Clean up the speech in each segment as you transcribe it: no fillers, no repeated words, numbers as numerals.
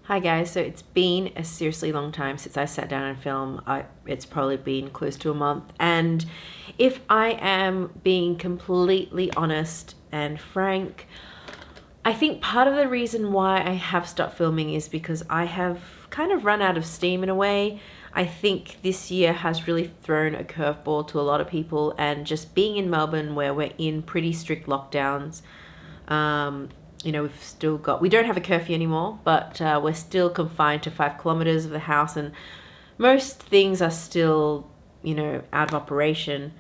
Hi guys, so it's been a seriously long time since I sat down and filmed. It's probably been close to a month, and if I am being completely honest and frank, I think part of the reason why I have stopped filming is because I have kind of run out of steam in a way. I think this year has really thrown a curveball to a lot of people, and just being in Melbourne where we're in pretty strict lockdowns, you know, we don't have a curfew anymore, but we're still confined to 5 kilometers of the house, and most things are still, you know, out of operation.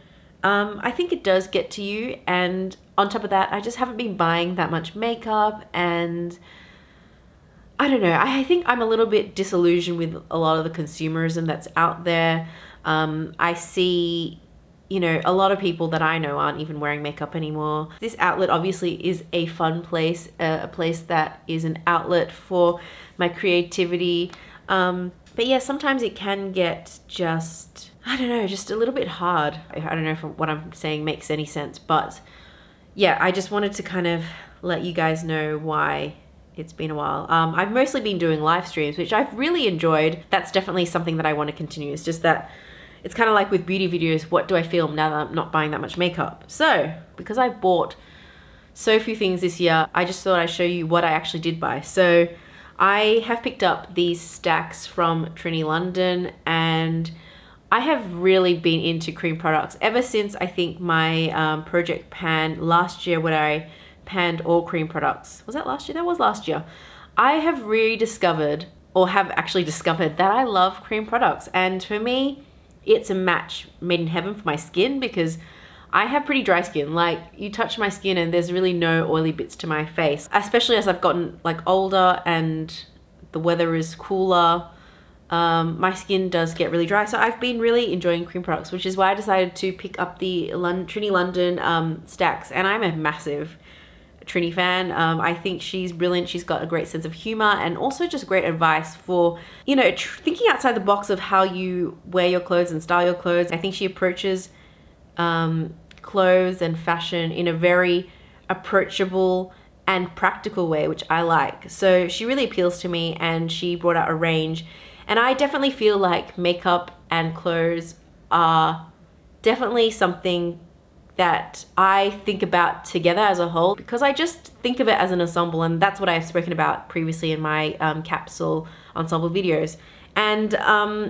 I think it does get to you, and on top of that, I just haven't been buying that much makeup, and I don't know, I think I'm a little bit disillusioned with a lot of the consumerism that's out there. I see, you know, a lot of people that I know aren't even wearing makeup anymore. This outlet obviously is a fun place, a place that is an outlet for my creativity. But yeah, sometimes it can get just, I don't know, just a little bit hard. I don't know if what I'm saying makes any sense, but yeah, I just wanted to kind of let you guys know why it's been a while. I've mostly been doing live streams, which I've really enjoyed. That's definitely something that I want to continue. It's just that it's kind of like with beauty videos, what do I film now that I'm not buying that much makeup? So, because I bought so few things this year, I just thought I'd show you what I actually did buy. So, I have picked up these stacks from Trinny London, and I have really been into cream products ever since I think my project pan last year, when I panned all cream products. Was that last year? That was last year. I have rediscovered, or have actually discovered, that I love cream products, and for me, it's a match made in heaven for my skin, because I have pretty dry skin. Like, you touch my skin and there's really no oily bits to my face, especially as I've gotten like older and the weather is cooler. My skin does get really dry, so I've been really enjoying cream products, which is why I decided to pick up the Trinny London stacks, and I'm a massive Trinny fan. I think she's brilliant. She's got a great sense of humor, and also just great advice for, you know, thinking outside the box of how you wear your clothes and style your clothes. I think she approaches clothes and fashion in a very approachable and practical way, which I like. So she really appeals to me, and she brought out a range, and I definitely feel like makeup and clothes are definitely something that I think about together as a whole, because I just think of it as an ensemble, and that's what I've spoken about previously in my capsule ensemble videos. And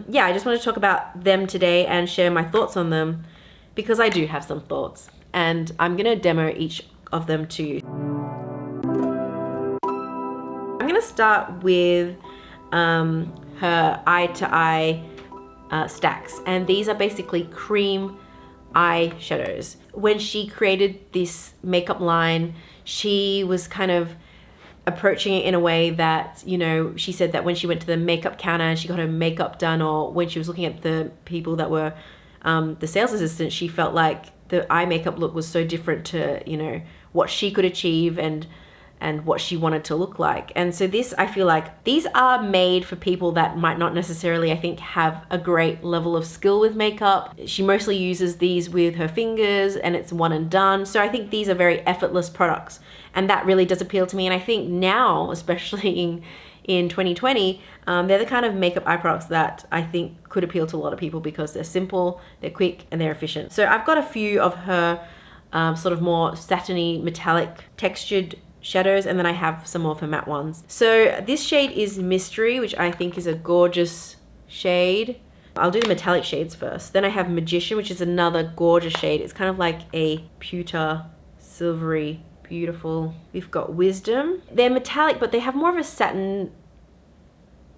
yeah, I just want to talk about them today and share my thoughts on them, because I do have some thoughts, and I'm gonna demo each of them to you. I'm gonna start with her eye to eye stacks, and these are basically cream eyeshadows. When she created this makeup line, she was kind of approaching it in a way that, you know, she said that when she went to the makeup counter and she got her makeup done, or when she was looking at the people that were the sales assistants, she felt like the eye makeup look was so different to, you know, what she could achieve and what she wanted to look like. And so this, I feel like these are made for people that might not necessarily, I think, have a great level of skill with makeup. She mostly uses these with her fingers, and it's one and done. So I think these are very effortless products, and that really does appeal to me. And I think now, especially in 2020, they're the kind of makeup eye products that I think could appeal to a lot of people, because they're simple, they're quick, and they're efficient. So I've got a few of her sort of more satiny, metallic textured shadows, and then I have some more of her matte ones. So this shade is Mystery, which I think is a gorgeous shade. I'll do the metallic shades first. Then I have Magician, which is another gorgeous shade. It's kind of like a pewter, silvery, beautiful. We've got Wisdom. They're metallic, but they have more of a satin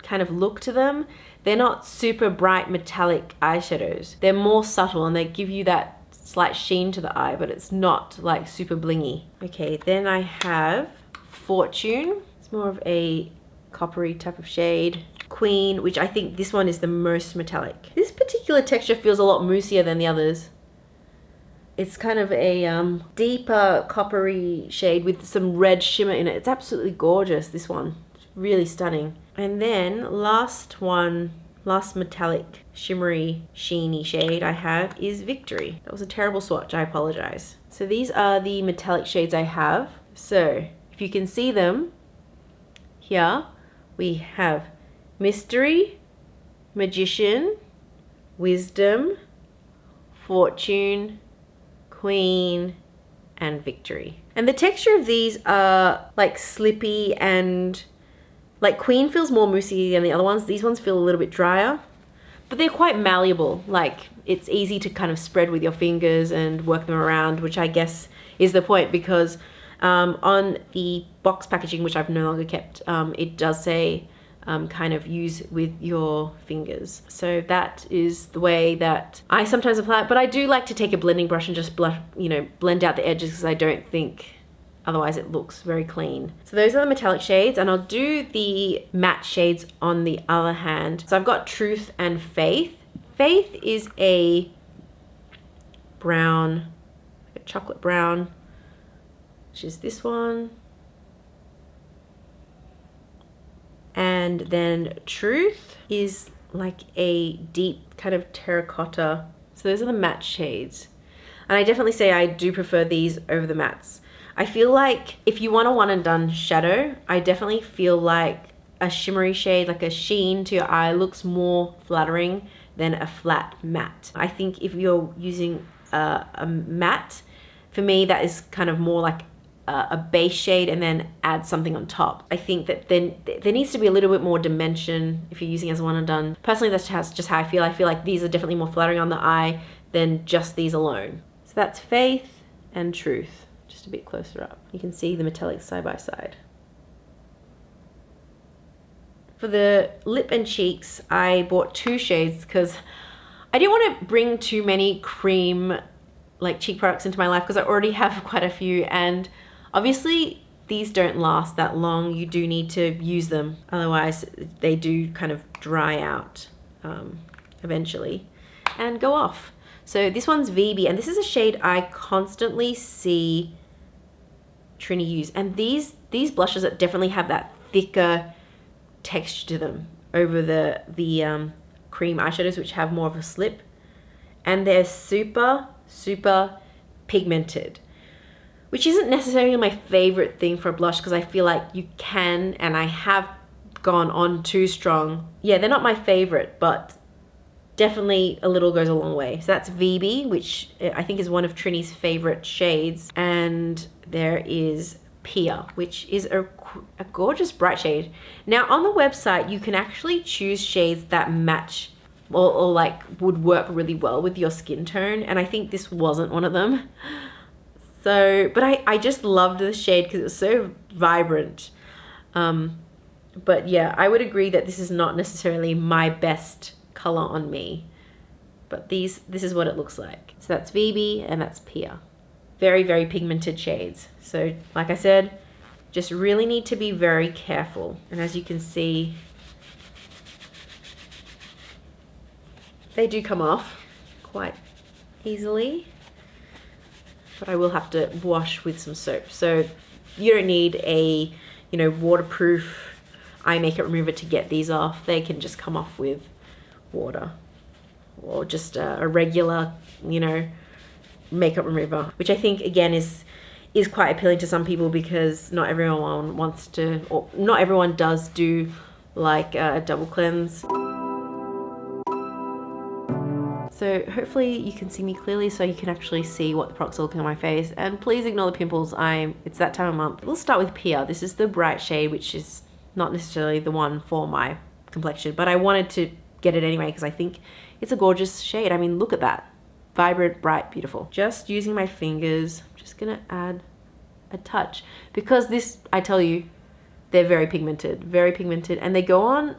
kind of look to them. They're not super bright metallic eyeshadows. They're more subtle, and they give you that slight sheen to the eye, but it's not like super blingy. Okay, then I have Fortune. It's more of a coppery type of shade. Queen, which I think this one is the most metallic. This particular texture feels a lot moussier than the others. It's kind of a deeper coppery shade with some red shimmer in it. It's absolutely gorgeous, this one. It's really stunning. And then last metallic, shimmery, sheeny shade I have is Victory. That was a terrible swatch, I apologize. So these are the metallic shades I have. So if you can see them here, we have Mystery, Magician, Wisdom, Fortune, Queen, and Victory. And the texture of these are like slippy, and like Queen feels more moussey than the other ones. These ones feel a little bit drier, but they're quite malleable. Like it's easy to kind of spread with your fingers and work them around, which I guess is the point, because on the box packaging, which I've no longer kept, it does say kind of use with your fingers. So that is the way that I sometimes apply it, but I do like to take a blending brush and just blend out the edges, because I don't think otherwise it looks very clean. So those are the metallic shades, and I'll do the matte shades on the other hand. So I've got Truth and Faith. Faith is a brown, a chocolate brown, which is this one. And then Truth is like a deep kind of terracotta. So those are the matte shades. And I definitely say I do prefer these over the mattes. I feel like if you want a one and done shadow, I definitely feel like a shimmery shade, like a sheen to your eye, looks more flattering than a flat matte. I think if you're using a matte, for me that is kind of more like a base shade and then add something on top. I think that then there needs to be a little bit more dimension if you're using as one and done. Personally, that's just how I feel. I feel like these are definitely more flattering on the eye than just these alone. So that's Faith and Truth. Just a bit closer up. You can see the metallics side by side. For the lip and cheeks, I bought 2 shades because I didn't want to bring too many cream like cheek products into my life, because I already have quite a few, and obviously these don't last that long. You do need to use them, otherwise they do kind of dry out eventually and go off. So this one's VB, and this is a shade I constantly see Trinny use, and these blushes that definitely have that thicker texture to them over the cream eyeshadows, which have more of a slip, and they're super pigmented, which isn't necessarily my favorite thing for a blush, because I feel like you can, and I have gone on too strong. Yeah, they're not my favorite, but definitely a little goes a long way. So that's VB, which I think is one of Trinny's favorite shades, and there is Pia, which is a gorgeous bright shade. Now on the website, you can actually choose shades that match or like would work really well with your skin tone, and I think this wasn't one of them. So, but I just loved the shade because it was so vibrant. But yeah, I would agree that this is not necessarily my best color on me, but this is what it looks like. So that's VB and that's Pia. Very pigmented shades. So like I said, just really need to be very careful. And as you can see, they do come off quite easily, but I will have to wash with some soap. So you don't need a, waterproof eye makeup remover to get these off. They can just come off with water or just a regular, makeup remover, which I think again is quite appealing to some people, because not everyone wants to, or not everyone does do like a double cleanse. So hopefully you can see me clearly, so you can actually see what the products are looking on my face. And please ignore the pimples. It's that time of month. We'll start with Pia. This is the bright shade, which is not necessarily the one for my complexion, but I wanted to get it anyway because I think it's a gorgeous shade. I mean, look at that. Vibrant, bright, beautiful. Just using my fingers, I'm just gonna add a touch, because this, I tell you, they're very pigmented, and they go on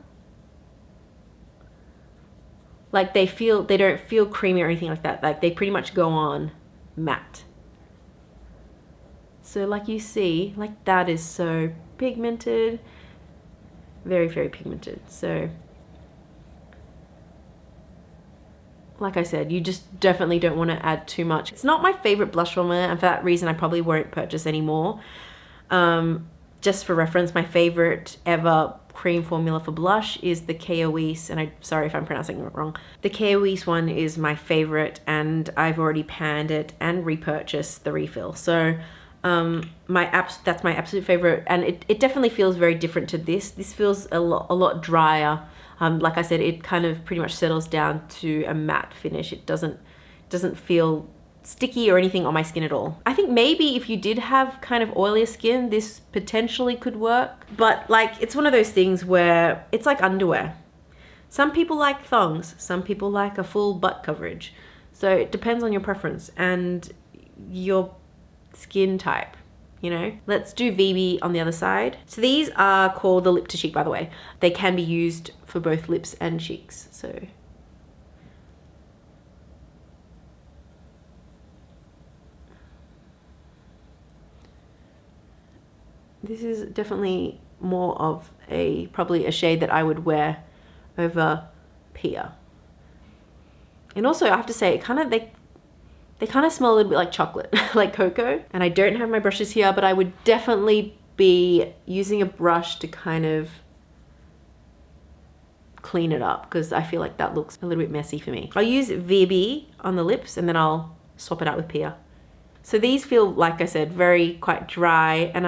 like they don't feel creamy or anything like that. Like they pretty much go on matte. So like you see, like that is so pigmented, very pigmented. So like I said, you just definitely don't want to add too much. It's not my favorite blush formula, and for that reason I probably won't purchase anymore. Just for reference, my favorite ever cream formula for blush is the Kevyn, and I'm sorry if I'm pronouncing it wrong. The Kevyn one is my favorite, and I've already panned it and repurchased the refill. So That's my absolute favorite, and it definitely feels very different to this. This feels a lot drier. Like I said, it kind of pretty much settles down to a matte finish. It doesn't feel sticky or anything on my skin at all. I think maybe if you did have kind of oilier skin, this potentially could work. But like, it's one of those things where it's like underwear. Some people like thongs, some people like a full butt coverage. So it depends on your preference and your skin type, you know? Let's do VB on the other side. So these are called the lip to cheek, by the way. They can be used for both lips and cheeks, so. This is definitely more of probably a shade that I would wear over Pia. And also I have to say, they kind of smell a little bit like chocolate, like cocoa. And I don't have my brushes here, but I would definitely be using a brush to kind of clean it up, because I feel like that looks a little bit messy for me. I'll use VB on the lips and then I'll swap it out with Pia. So these feel, like I said, quite dry, and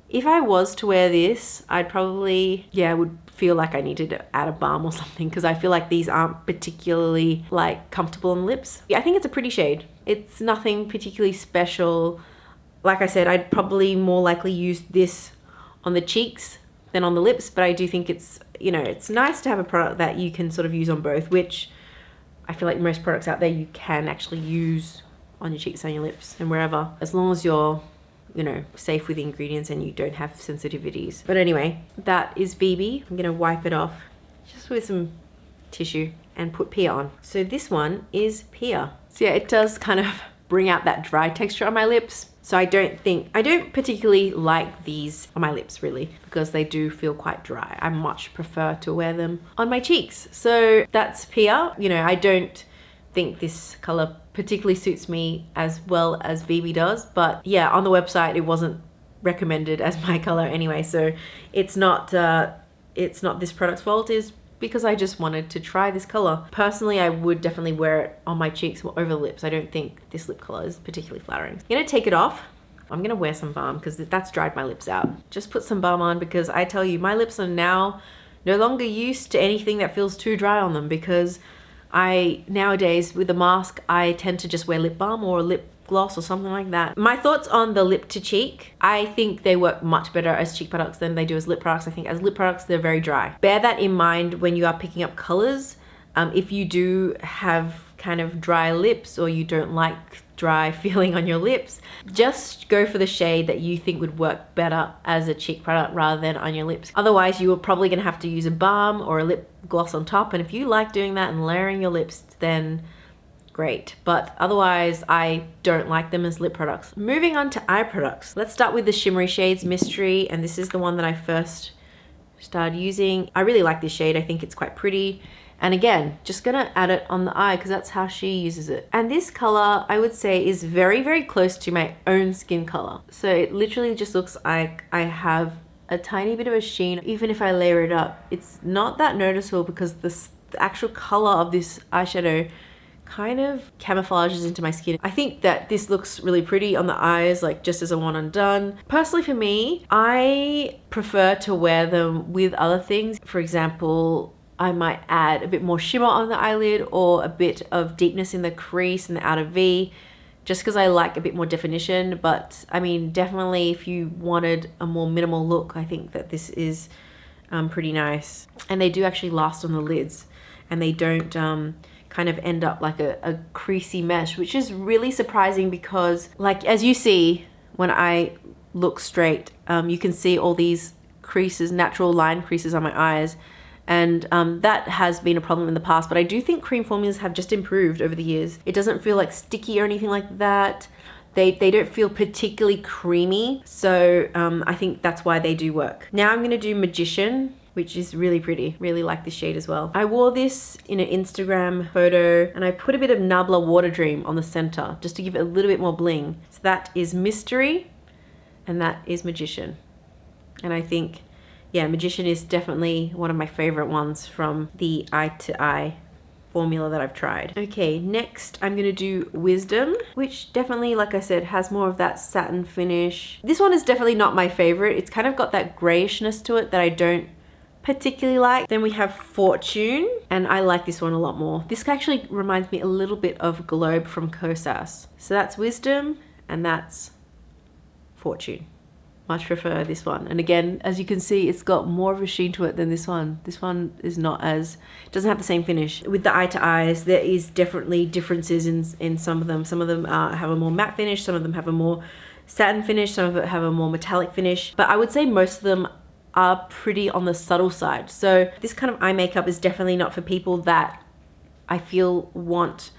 if I was to wear this, I'd probably, would feel like I needed to add a balm or something, because I feel like these aren't particularly like comfortable on the lips. Yeah, I think it's a pretty shade. It's nothing particularly special. Like I said, I'd probably more likely use this on the cheeks than on the lips, but I do think it's, you know, it's nice to have a product that you can sort of use on both, which I feel like most products out there you can actually use on your cheeks and your lips and wherever, as long as you're, you know, safe with the ingredients and you don't have sensitivities. But anyway, that is VB. I'm gonna wipe it off just with some tissue and put Pia on. So this one is Pia. So yeah, it does kind of bring out that dry texture on my lips. So I don't particularly like these on my lips really, because they do feel quite dry. I much prefer to wear them on my cheeks. So that's Pia. You know, I don't think this color particularly suits me as well as VB does, but yeah, on the website it wasn't recommended as my color anyway, so it's not this product's fault, is because I just wanted to try this color. Personally, I would definitely wear it on my cheeks or over the lips. I don't think this lip color is particularly flattering. I'm gonna take it off. I'm gonna wear some balm because that's dried my lips out. Just put some balm on, because I tell you, my lips are now no longer used to anything that feels too dry on them, because nowadays with the mask, I tend to just wear lip balm or lip gloss or something like that. My thoughts on the lip to cheek, I think they work much better as cheek products than they do as lip products. I think as lip products, they're very dry. Bear that in mind when you are picking up colors. If you do have kind of dry lips, or you don't like dry feeling on your lips, just go for the shade that you think would work better as a cheek product rather than on your lips. Otherwise, you are probably gonna have to use a balm or a lip gloss on top, and if you like doing that and layering your lips, then great. But otherwise, I don't like them as lip products. Moving on to eye products. Let's start with the shimmery shades, Mystery, and this is the one that I first started using. I really like this shade. I think it's quite pretty. And again, just gonna add it on the eye because that's how she uses it. And this color, I would say, is very, very close to my own skin color. So it literally just looks like I have a tiny bit of a sheen. Even if I layer it up, it's not that noticeable because the actual color of this eyeshadow kind of camouflages into my skin. I think that this looks really pretty on the eyes, like just as a one and done. Personally for me, I prefer to wear them with other things. For example, I might add a bit more shimmer on the eyelid or a bit of deepness in the crease and the outer V, just because I like a bit more definition. But I mean, definitely if you wanted a more minimal look, I think that this is pretty nice. And they do actually last on the lids, and they don't kind of end up like a creasy mesh, which is really surprising because, like, as you see when I look straight, you can see all these creases, natural line creases on my eyes. And that has been a problem in the past, but I do think cream formulas have just improved over the years. It doesn't feel like sticky or anything like that. They don't feel particularly creamy. So I think that's why they do work. Now I'm gonna do Magician, which is really pretty. Really like this shade as well. I wore this in an Instagram photo and I put a bit of Nabla Water Dream on the center just to give it a little bit more bling. So that is Mystery and that is Magician. And I think, yeah, Magician is definitely one of my favorite ones from the Eye to Eye formula that I've tried. Okay, next I'm gonna do Wisdom, which definitely, like I said, has more of that satin finish. This one is definitely not my favorite. It's kind of got that grayishness to it that I don't particularly like. Then we have Fortune, and I like this one a lot more. This actually reminds me a little bit of Globe from Kosas. So that's Wisdom, and that's Fortune. Much prefer this one. And again, as you can see, it's got more of a sheen to it than this one. This one is not as, doesn't have the same finish. With the eye to eyes, there is definitely differences in some of them. Some of them have a more matte finish, some of them have a more satin finish, some of it have a more metallic finish. But I would say most of them are pretty on the subtle side. So this kind of eye makeup is definitely not for people that I feel want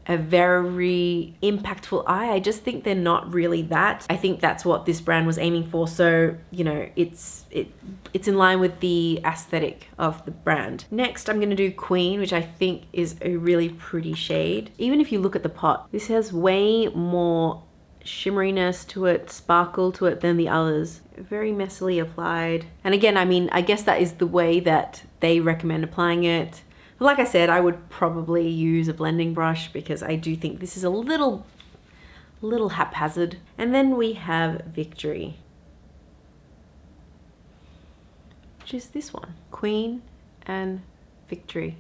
a very impactful eye. I just think they're not really that. I think that's what this brand was aiming for. So, you know, it's in line with the aesthetic of the brand. Next, I'm gonna do Queen, which I think is a really pretty shade. Even if you look at the pot, this has way more shimmeriness to it, sparkle to it than the others. Very messily applied. And again, I mean, I guess that is the way that they recommend applying it. Like I said, I would probably use a blending brush because I do think this is a little haphazard. And then we have Victory, which is this one, Queen and Victory.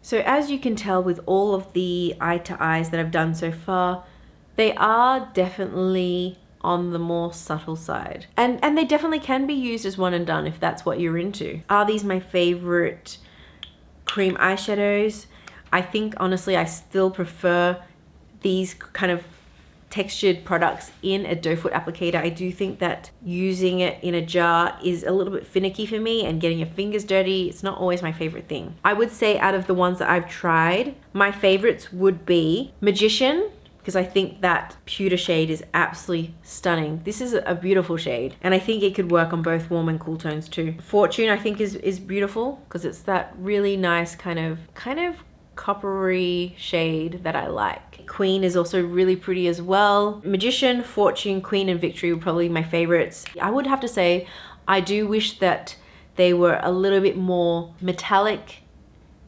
So as you can tell with all of the eye to eyes that I've done so far, they are definitely on the more subtle side. And they definitely can be used as one and done if that's what you're into. Are these my favorite cream eyeshadows? I think honestly I still prefer these kind of textured products in a doe foot applicator. I do think that using it in a jar is a little bit finicky for me, and getting your fingers dirty, it's not always my favorite thing. I would say out of the ones that I've tried, my favorites would be Magician, because I think that pewter shade is absolutely stunning. This is a beautiful shade, and I think it could work on both warm and cool tones too. Fortune I think is beautiful because it's that really nice kind of coppery shade that I like. Queen is also really pretty as well. Magician, Fortune, Queen, and Victory were probably my favorites. I would have to say I do wish that they were a little bit more metallic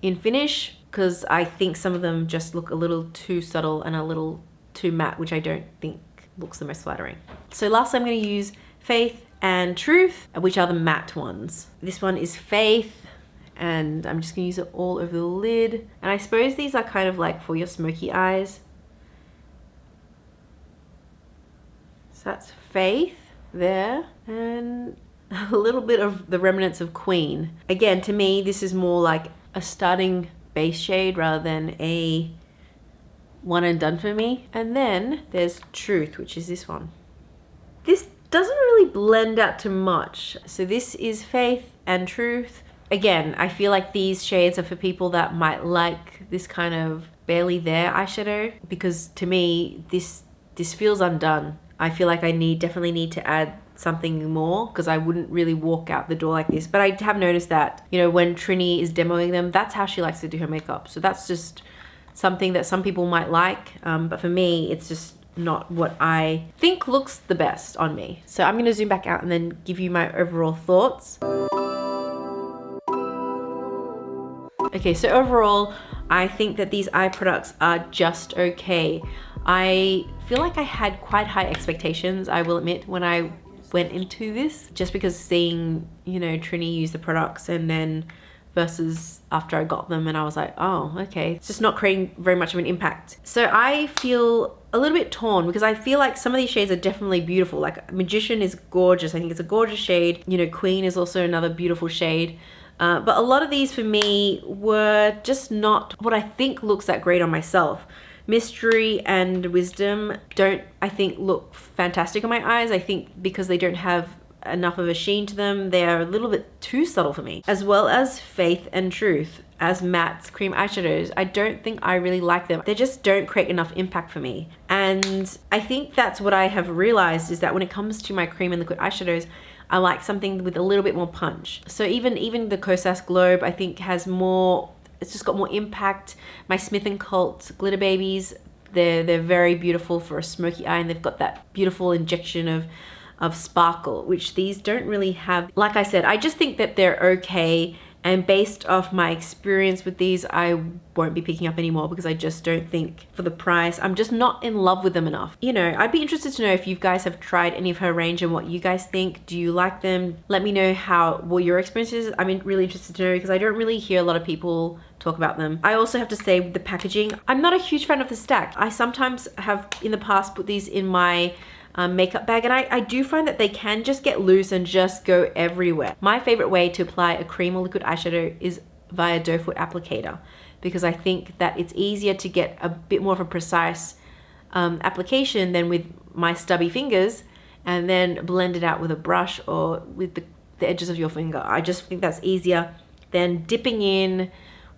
in finish, because I think some of them just look a little too subtle and a little too matte, which I don't think looks the most flattering. So lastly, I'm going to use Faith and Truth, which are the matte ones. This one is Faith, and I'm just going to use it all over the lid. And I suppose these are kind of like for your smoky eyes. So that's Faith there, and a little bit of the remnants of Queen. Again, to me, this is more like a starting base shade rather than a one and done for me. And then there's Truth, which is this one. This doesn't really blend out too much. So this is Faith and Truth. Again, I feel like these shades are for people that might like this kind of barely there eyeshadow, because to me, this feels undone. I feel like I definitely need to add something more, because I wouldn't really walk out the door like this. But I have noticed that, you know, when Trinny is demoing them, that's how she likes to do her makeup. So that's just something that some people might like, but for me, it's just not what I think looks the best on me. So I'm going to zoom back out and then give you my overall thoughts. Okay, so overall, I think that these eye products are just okay. I feel like I had quite high expectations, I will admit, when I went into this, just because seeing, you know, Trinny use the products and then versus after I got them and I was like, oh, okay. It's just not creating very much of an impact. So I feel a little bit torn, because I feel like some of these shades are definitely beautiful. Like Magician is gorgeous. I think it's a gorgeous shade. You know, Queen is also another beautiful shade. But a lot of these for me were just not what I think looks that great on myself. Mystery and Wisdom don't, I think, look fantastic on my eyes. I think because they don't have enough of a sheen to them, they are a little bit too subtle for me. As well as Faith and Truth as matte cream eyeshadows, I don't think I really like them. They just don't create enough impact for me. And I think that's what I have realized, is that when it comes to my cream and liquid eyeshadows, I like something with a little bit more punch. So even the Kosas Globe, I think, has more, it's just got more impact. My Smith & Cult Glitter Babies, they're very beautiful for a smoky eye, and they've got that beautiful injection of sparkle, which these don't really have. Like I said, I just think that they're okay, And based off my experience with these, I won't be picking up anymore because I just don't think for the price, I'm just not in love with them enough. You know, I'd be interested to know if you guys have tried any of her range and what you guys think. Do you like them? Let me know what your experience is. I'm really interested to know because I don't really hear a lot of people talk about them. I also have to say with the packaging, I'm not a huge fan of the stack. I sometimes have in the past put these in my makeup bag, and I do find that they can just get loose and just go everywhere. My favorite way to apply a cream or liquid eyeshadow is via doe foot applicator, because I think that it's easier to get a bit more of a precise application than with my stubby fingers, and then blend it out with a brush or with the edges of your finger. I just think that's easier than dipping in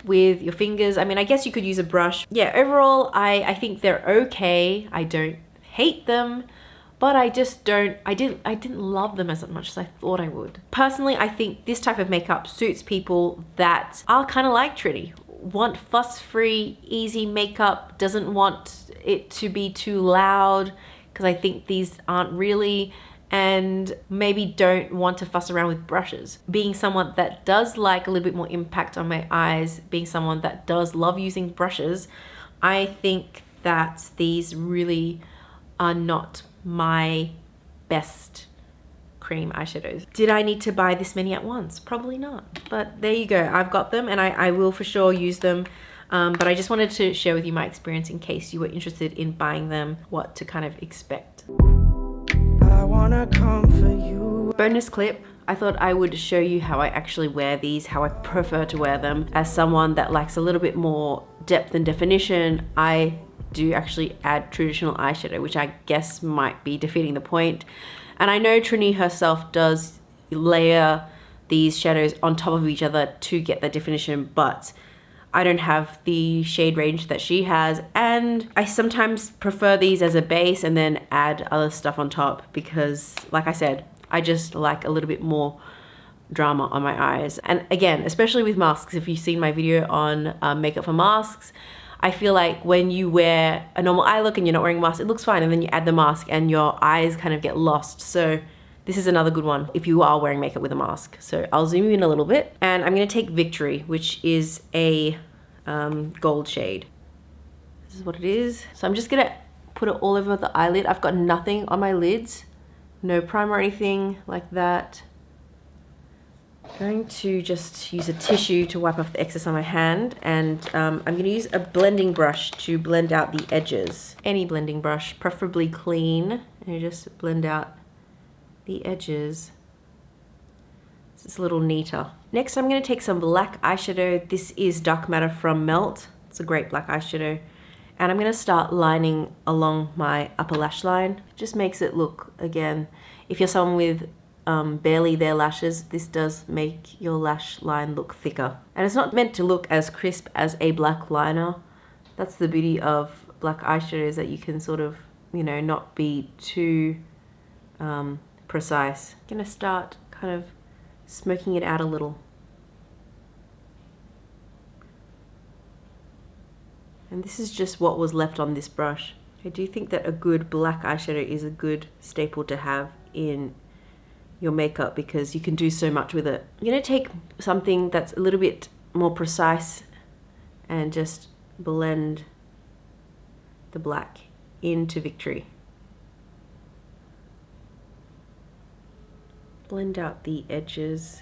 with your fingers. I mean, I guess you could use a brush. Yeah, overall, I think they're okay. I don't hate them, but I didn't love them as much as I thought I would. Personally, I think this type of makeup suits people that are kind of like Trinny. Want fuss-free, easy makeup, doesn't want it to be too loud, because I think these aren't really, and maybe don't want to fuss around with brushes. Being someone that does like a little bit more impact on my eyes, being someone that does love using brushes, I think that these really are not my best cream eyeshadows. Did I need to buy this many at once? Probably not, but there you go. I've got them and I will for sure use them, but I just wanted to share with you my experience in case you were interested in buying them, what to kind of expect. I wanna come for you. Bonus clip. I thought I would show you how I actually wear these, how I prefer to wear them. As someone that likes a little bit more depth and definition, I do actually add traditional eyeshadow, which I guess might be defeating the point. And I know Trinny herself does layer these shadows on top of each other to get that definition, but I don't have the shade range that she has, and I sometimes prefer these as a base and then add other stuff on top because, like I said, I just like a little bit more drama on my eyes. And again, especially with masks, if you've seen my video on makeup for masks, I feel like when you wear a normal eye look and you're not wearing a mask, it looks fine, and then you add the mask and your eyes kind of get lost. So this is another good one if you are wearing makeup with a mask. So I'll zoom in a little bit, and I'm gonna take Victory, which is a gold shade. This is what it is. So I'm just gonna put it all over the eyelid. I've got nothing on my lids, no primer or anything like that. I'm going to just use a tissue to wipe off the excess on my hand, and I'm going to use a blending brush to blend out the edges. Any blending brush, preferably clean, and you just blend out the edges. It's a little neater. Next, I'm going to take some black eyeshadow. This is Dark Matter from Melt. It's a great black eyeshadow. And I'm going to start lining along my upper lash line. It just makes it look, again, if you're someone with barely their lashes, this does make your lash line look thicker. And it's not meant to look as crisp as a black liner. That's the beauty of black eyeshadows, that you can sort of, you know, not be too precise. I'm gonna start kind of smoking it out a little. And this is just what was left on this brush. I do think that a good black eyeshadow is a good staple to have in your makeup because you can do so much with it. I'm gonna take something that's a little bit more precise and just blend the black into Victory. Blend out the edges.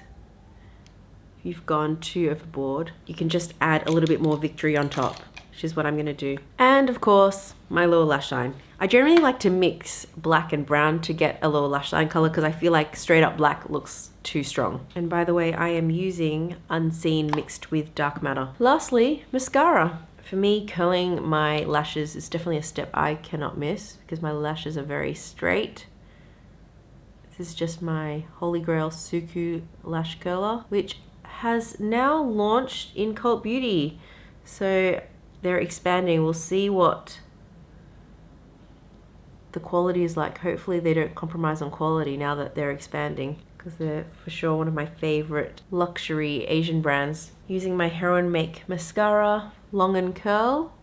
If you've gone too overboard, you can just add a little bit more Victory on top, which is what I'm gonna do. And of course, my lower lash line. I generally like to mix black and brown to get a lower lash line color because I feel like straight up black looks too strong. And by the way, I am using Unseen mixed with Dark Matter. Lastly, mascara. For me, curling my lashes is definitely a step I cannot miss because my lashes are very straight. This is just my Holy Grail Suku lash curler, which has now launched in Cult Beauty. So they're expanding. We'll see what the quality is like. Hopefully they don't compromise on quality now that they're expanding, because they're for sure one of my favorite luxury Asian brands. Using my Heroinemake mascara, long and curl.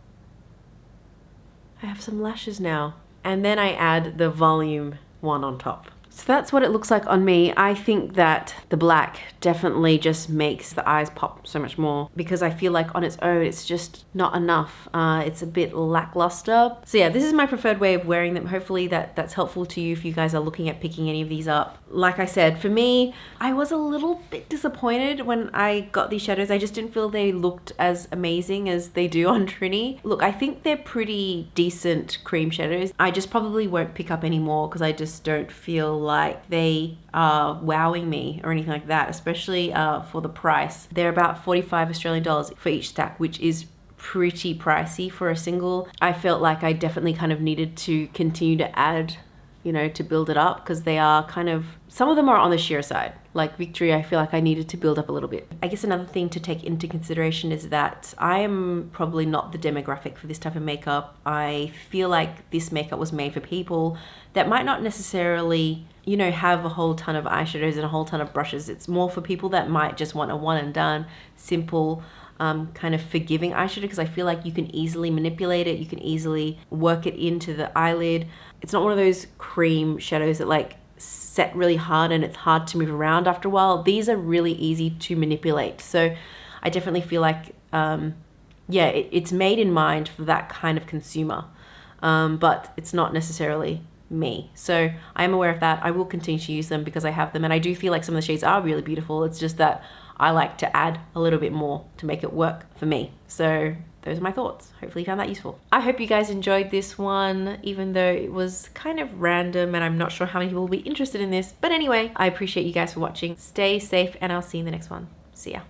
I have some lashes now. And then I add the volume one on top. So that's what it looks like on me. I think that the black definitely just makes the eyes pop so much more, because I feel like on its own it's just not enough. It's a bit lackluster. So yeah, this is my preferred way of wearing them. Hopefully that's helpful to you if you guys are looking at picking any of these up. Like I said, for me, I was a little bit disappointed when I got these shadows. I just didn't feel they looked as amazing as they do on Trinny. Look, I think they're pretty decent cream shadows. I just probably won't pick up any more because I just don't feel like they are wowing me or anything like that, especially for the price. They're about 45 Australian dollars for each stack, which is pretty pricey for a single. I felt like I definitely kind of needed to continue to add, you know, to build it up, because they are kind of, some of them are on the sheer side. Like Victory, I feel like I needed to build up a little bit. I guess another thing to take into consideration is that I am probably not the demographic for this type of makeup. I feel like this makeup was made for people that might not necessarily, you know, have a whole ton of eyeshadows and a whole ton of brushes. It's more for people that might just want a one and done, simple, kind of forgiving eyeshadow, because I feel like you can easily manipulate it. You can easily work it into the eyelid. It's not one of those cream shadows that like set really hard and it's hard to move around after a while. These are really easy to manipulate. So I definitely feel like, yeah, it's made in mind for that kind of consumer, but it's not necessarily me. So I am aware of that. I will continue to use them because I have them, and I do feel like some of the shades are really beautiful. It's just that I like to add a little bit more to make it work for me. So those are my thoughts. Hopefully you found that useful. I hope you guys enjoyed this one, even though it was kind of random and I'm not sure how many people will be interested in this. But anyway, I appreciate you guys for watching. Stay safe and I'll see you in the next one. See ya.